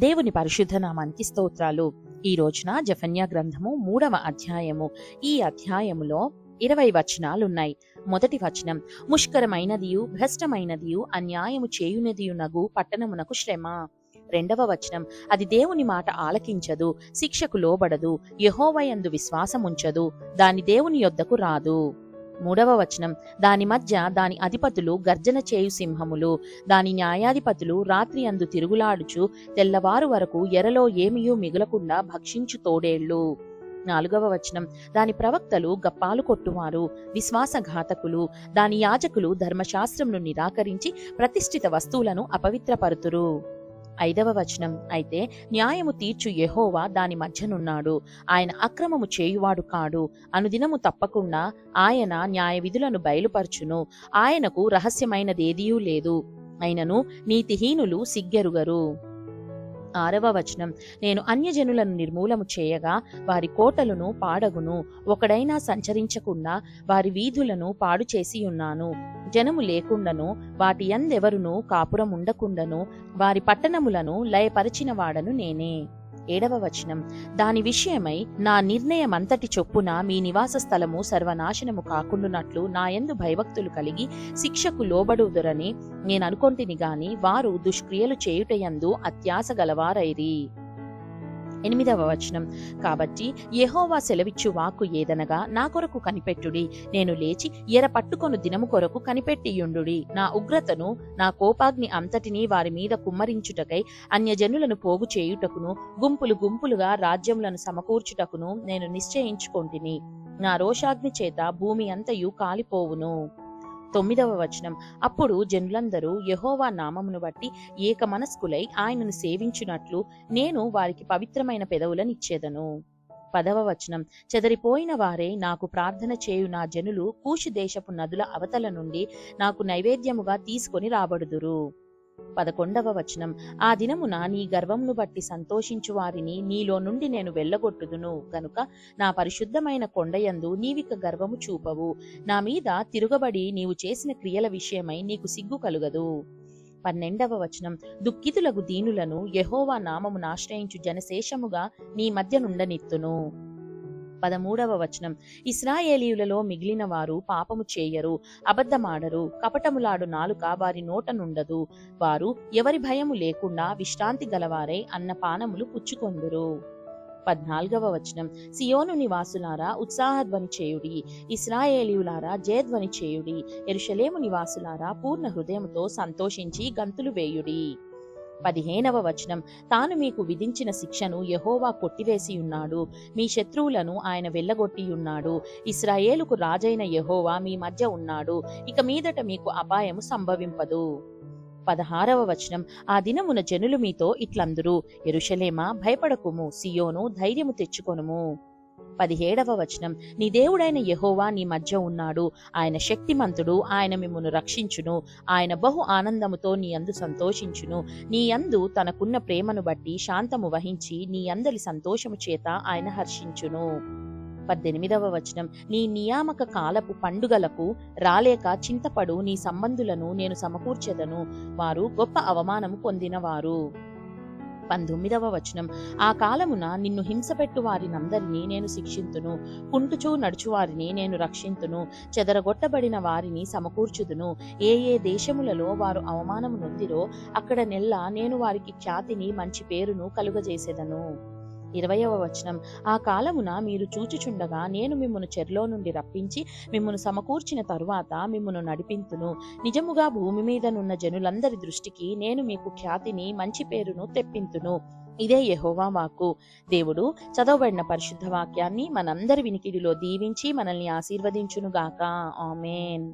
దేవుని పరిశుద్ధ నామానికి స్తోత్రాలు. ఈ రోజున జెఫన్యా గ్రంథము 3వ అధ్యాయము. ఈ అధ్యాయములో 20 వచనాలున్నాయి. మొదటి వచనం, ముష్కరమైనదియు భ్రష్టమైనదియు అన్యాయము చేయునదియునగు పట్టణమునకు శ్రమ. రెండవ వచనం, అది దేవుని మాట ఆలకించదు, శిక్షకు లోబడదు, యెహోవాయందు విశ్వాసముంచదు, దాని దేవుని యొద్దకు రాదు. మూడవ వచనం, దాని మధ్య దాని అధిపతులు గర్జన చేయు సింహములు, దాని న్యాయాధిపతులు రాత్రి అందు తిరుగులాడుచు తెల్లవారు వరకు ఎరలో ఏమియూ మిగులకుండా భక్షించు తోడేళ్లు. నాలుగవ వచనం, దాని ప్రవక్తలు గప్పాలు కొట్టువారు, విశ్వాసఘాతకులు, దాని యాజకులు ధర్మశాస్త్రమును నిరాకరించి ప్రతిష్ఠిత వస్తువులను అపవిత్రపరుతురు. ఐదవ వచనం, అయితే న్యాయము తీర్చు యెహోవా దాని మధ్యనున్నాడు, ఆయన అక్రమము చేయువాడు కాడు, అనుదినము తప్పకుండా ఆయన న్యాయ విధులను బయలుపరచును, ఆయనకు రహస్యమైనదేదియూ లేదు, అయినను నీతిహీనులు సిగ్గెరుగరు. ఆరవ వచనం, నేను అన్యజనులను నిర్మూలము చేయగా వారి కోటలను పాడగును, ఒకడైనా సంచరించకుండా వారి వీధులను పాడు చేసి ఉన్నాను, జనము లేకుండను వాటి యందెవరును కాపురముండకుండను వారి పట్టణములను లయపరచిన వాడను నేనే. ఏడవ వచనం, దాని విషయమై నా నిర్ణయమంతటి చొప్పున మీ నివాస స్థలము సర్వనాశనము కాకుండునట్లు నాయందు భయభక్తులు కలిగి శిక్షకు లోబడుదురని నేననుకొంటిని గాని వారు దుష్క్రియలు చేయుటయందు అత్యాస గలవారైరి. ఎనిమిదవ వచనం, కాబట్టి యెహోవా సెలవిచ్చు వాక్కు ఏదనగా, నా కొరకు కనిపెట్టుడి, నేను లేచి ఎర పట్టుకొను దినము కొరకు కనిపెట్టియుండుడి, నా ఉగ్రతను నా కోపాగ్ని అంతటినీ వారి మీద కుమ్మరించుటకై అన్యజనులను పోగు చేయుటకును గుంపులు గుంపులుగా రాజ్యములను సమకూర్చుటకును నేను నిశ్చయించుకొంటిని, నా రోషాగ్ని చేత భూమి అంతయు కాలిపోవును. తొమ్మిదవ వచనం, అప్పుడు జనులందరూ యెహోవా నామమును బట్టి ఏక మనస్కులై ఆయనను సేవించునట్లు నేను వారికి పవిత్రమైన పెదవులనిచ్చేదను. పదవ వచనం, చెదరిపోయిన వారే నాకు ప్రార్థన చేయు నా జనులు కూషు దేశపు నదుల అవతల నుండి నాకు నైవేద్యముగా తీసుకొని రాబడుదురు. 11వ వచనం, ఆ దినమున నీ గర్వమును బట్టి సంతోషించు వారిని నీలో నుండి నేను వెళ్ళగొట్టుదును గనుక నా పరిశుద్ధమైన కొండయందు నీవిక గర్వము చూపవు, నా మీద తిరుగబడి నీవు చేసిన క్రియల విషయమై నీకు సిగ్గు కలుగదు. 12వ వచనం, దుఃఖితులకు దీనులను యెహోవా నామమును ఆశ్రయించు జనశేషముగా నీ మధ్య నుండనిత్తును. 13వ వచనం, ఇశ్రాయేలీయులలో మిగిలిన వారు పాపము చేయరు, అబద్ధమాడరు, కపటములాడు నాలుక వారి నోట నుండదు, వారు ఎవరి భయము లేకుండా విశ్రాంతి గలవారై అన్నపానములు పుచ్చుకొందురు. 14వ వచనం, సియోను నివాసులారా ఉత్సాహధ్వని చేయుడి, ఇశ్రాయేలీయులారా జయధ్వని చేయుడి, యెరూషలేము నివాసులారా పూర్ణ హృదయముతో సంతోషించి గంతులు వేయుడి. 15వ వచనం, తాను మీకు విధించిన శిక్షను యెహోవా కొట్టివేసి ఉన్నాడు, మీ శత్రువులను ఆయన వెళ్ళగొట్టియున్నాడు, ఇశ్రాయేలుకు రాజైన యెహోవా మీ మధ్య ఉన్నాడు, ఇక మీదట మీకు అపాయము సంభవింపదు. 16వ వచనం, ఆ దినమున జనులు మీతో ఇట్లందురు, యెరూషలేమా భయపడకుము, సియోను ధైర్యము తెచ్చుకొనుము. 17వ వచనం, నీ దేవుడైన యెహోవా నీ మధ్య ఉన్నాడు, ఆయన శక్తిమంతుడు, ఆయన మిమ్మును రక్షించును, ఆయన బహు ఆనందముతో నీ యందు సంతోషించును, నీ యందు తనకున్న ప్రేమను బట్టి శాంతము వహించి నీ అందరి సంతోషము చేత ఆయన హర్షించును. 18వ వచనం, నీ నియామక కాలపు పండుగలకు రాలేక చింతపడు నీ సంబంధులను నేను సమకూర్చెదను, వారు గొప్ప అవమానము పొందినవారు. 19వ వచనం, ఆ కాలమున నిన్ను హింసపెట్టు వారినందరినీ నేను శిక్షింతును, కుంటుచూ నడుచువారిని నేను రక్షింతును, చెదరగొట్టబడిన వారిని సమకూర్చుదును, ఏ ఏ దేశములలో వారు అవమానము నొందిరో అక్కడ నెల్లా నేను వారికి ఖ్యాతిని మంచి పేరును కలుగజేసెదను. 20వ వచనం, ఆ కాలమున మీరు చూచుచుండగా నేను మిమ్మును చెరలో నుండి రప్పించి మిమ్మును సమకూర్చిన తరువాత మిమ్మును నడిపింతును, నిజముగా భూమి మీదనున్న జనులందరి దృష్టికి నేను మీకు ఖ్యాతిని మంచి పేరును తెప్పింతును. ఇదే యెహోవా వాక్కు. దేవుడు చదవబడిన పరిశుద్ధ వాక్యాన్ని మనందరి వినికిడిలో దీవించి మనల్ని ఆశీర్వదించునుగాక. ఆమేన్.